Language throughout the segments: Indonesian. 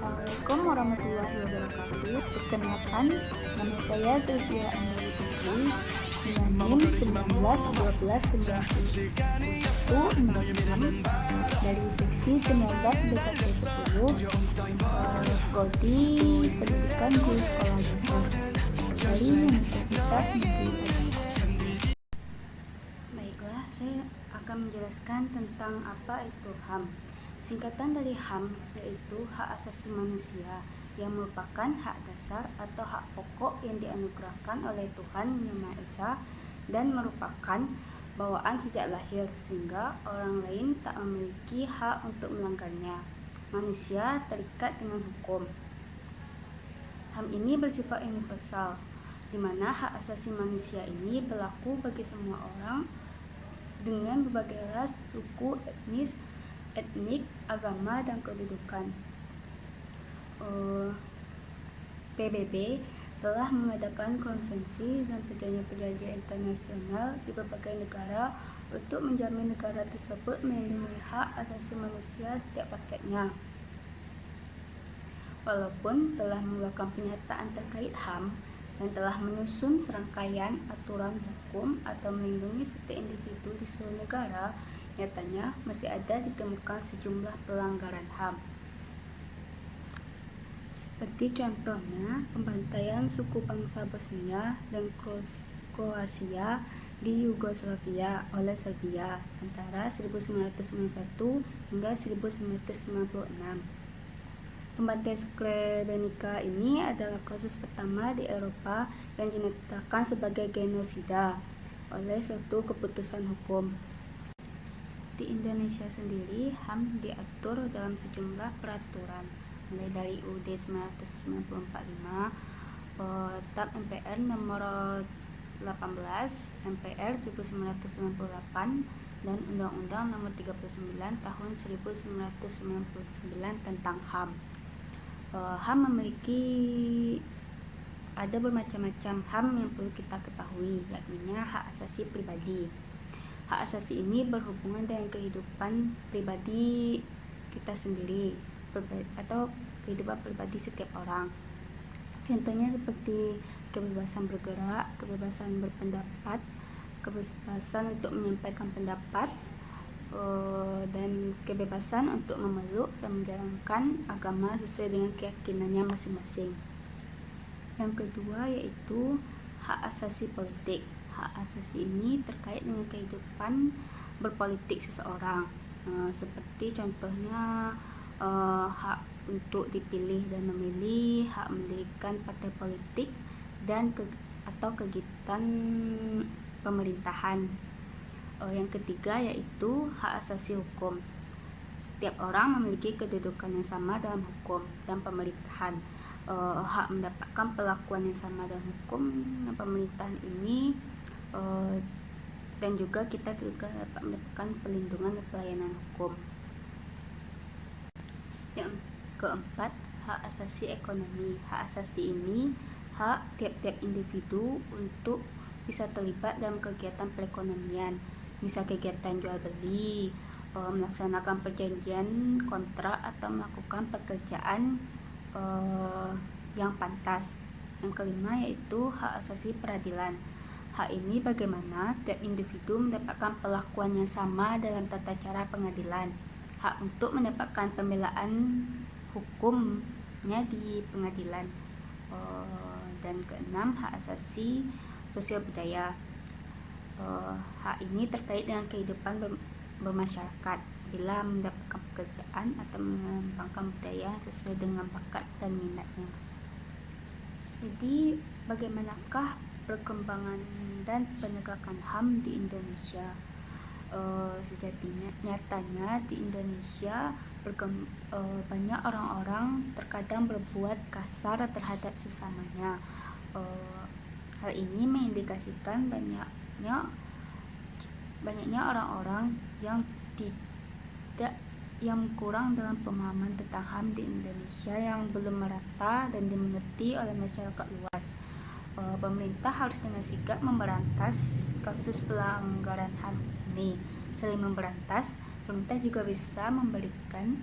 Assalamualaikum warahmatullahi wabarakatuh. Perkenalkan, nama saya Zulfia Anwari Putri dengan NIM 19 12 91 dari seksi 19 BKT 10 Prodi Pendidikan Guru Sekolah Dasar dari Universitas Negeri Aceh. Baiklah, saya akan menjelaskan tentang apa itu HAM. Singkatan dari HAM yaitu hak asasi manusia, yang merupakan hak dasar atau hak pokok yang dianugerahkan oleh Tuhan Yang Maha Esa dan merupakan bawaan sejak lahir, sehingga orang lain tak memiliki hak untuk melanggarnya. Manusia terikat dengan hukum. HAM ini bersifat universal, di mana hak asasi manusia ini berlaku bagi semua orang dengan berbagai ras, suku, etnik, agama, dan kedudukan. PBB telah mengadakan konvensi dan perjanjian-perjanjian internasional di berbagai negara untuk menjamin negara tersebut melindungi hak asasi manusia setiap rakyatnya. Walaupun telah mengeluarkan pernyataan terkait HAM dan telah menyusun serangkaian aturan hukum atau melindungi setiap individu di seluruh negara, nyatanya masih ada ditemukan sejumlah pelanggaran HAM. Seperti contohnya pembantaian suku bangsa Bosnia dan Kroasia di Yugoslavia oleh Serbia antara 1991 hingga 1996. Pembantaian Srebrenica ini adalah kasus pertama di Eropa yang dinyatakan sebagai genosida oleh suatu keputusan hukum. Di Indonesia sendiri, HAM diatur dalam sejumlah peraturan, mulai dari UUD 1995, Tab MPR nomor 18, MPR 1998, dan Undang-Undang nomor 39 tahun 1999 tentang HAM. HAM memiliki ada bermacam-macam HAM yang perlu kita ketahui, yakni hak asasi pribadi. Hak asasi ini berhubungan dengan kehidupan pribadi kita sendiri atau kehidupan pribadi setiap orang. Contohnya seperti kebebasan bergerak, kebebasan berpendapat, kebebasan untuk menyampaikan pendapat, dan kebebasan untuk memeluk dan menjalankan agama sesuai dengan keyakinannya masing-masing. Yang kedua yaitu hak asasi politik. Hak asasi ini terkait dengan kehidupan berpolitik seseorang, seperti contohnya hak untuk dipilih dan memilih, hak mendirikan partai politik dan atau kegiatan pemerintahan. Yang ketiga yaitu hak asasi hukum. Setiap orang memiliki kedudukan yang sama dalam hukum dan pemerintahan. Hak mendapatkan perlakuan yang sama dalam hukum dan pemerintahan ini, dan juga kita juga dapat mendapatkan perlindungan dan pelayanan hukum. Yang keempat, hak asasi ekonomi. Hak asasi ini hak tiap-tiap individu untuk bisa terlibat dalam kegiatan perekonomian, misal kegiatan jual beli, melaksanakan perjanjian kontrak atau melakukan pekerjaan yang pantas. Yang kelima yaitu hak asasi peradilan. Hak ini bagaimana tiap individu mendapatkan perlakuan yang sama dalam tata cara pengadilan, hak untuk mendapatkan pembelaan hukumnya di pengadilan. Dan keenam, hak asasi sosial budaya. Hak ini terkait dengan kehidupan bermasyarakat bila mendapatkan pekerjaan atau mengembangkan budaya sesuai dengan bakat dan minatnya. Jadi, bagaimanakah perkembangan dan penegakan HAM di Indonesia? Sejatinya, nyatanya di Indonesia banyak orang-orang terkadang berbuat kasar terhadap sesamanya. Hal ini mengindikasikan banyaknya orang-orang yang kurang dalam pemahaman tentang HAM di Indonesia yang belum merata dan dimengerti oleh masyarakat luas. Pemerintah harus dengan sigap memberantas kasus pelanggaran HAM ini. Selain memberantas, pemerintah juga bisa memberikan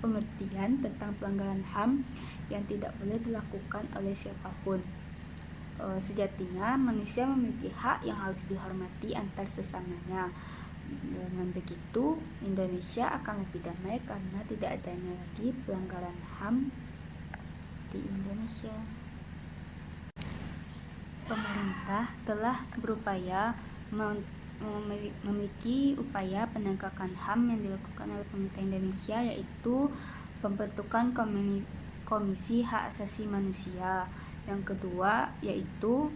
pengertian tentang pelanggaran HAM yang tidak boleh dilakukan oleh siapapun. Sejatinya manusia memiliki hak yang harus dihormati antar sesamanya. Dengan begitu, Indonesia akan lebih damai karena tidak adanya lagi pelanggaran HAM di Indonesia. Pemerintah telah berupaya memiliki upaya penegakan HAM yang dilakukan oleh pemerintah Indonesia, yaitu pembentukan Komisi Hak Asasi Manusia. Yang kedua yaitu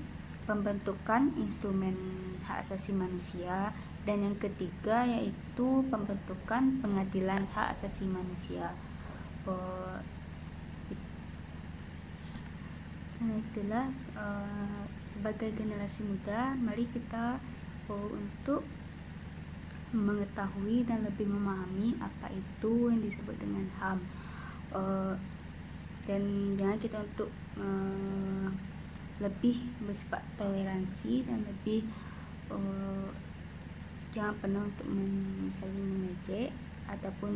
pembentukan instrumen hak asasi manusia, dan yang ketiga yaitu pembentukan pengadilan hak asasi manusia. Dan itulah sebagai generasi muda, mari kita untuk mengetahui dan lebih memahami apa itu yang disebut dengan HAM, dan jangan kita untuk lebih bersifat toleransi dan lebih jangan pernah untuk saling mengejek ataupun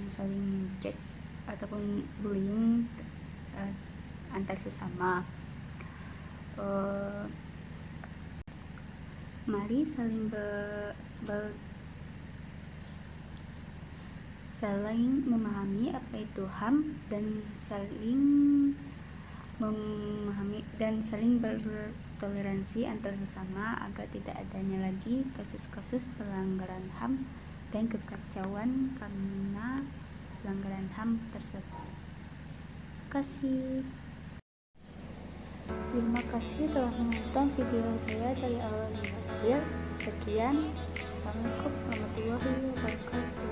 saling menjudge ataupun bullying antar sesama. Mari saling saling memahami apa itu HAM dan saling memahami dan saling bertoleransi antar sesama agar tidak adanya lagi kasus-kasus pelanggaran HAM dan kekacauan karena pelanggaran HAM tersebut. Terima kasih telah menonton video saya dari awal hingga akhir. Sekian. Assalamualaikum warahmatullahi wabarakatuh.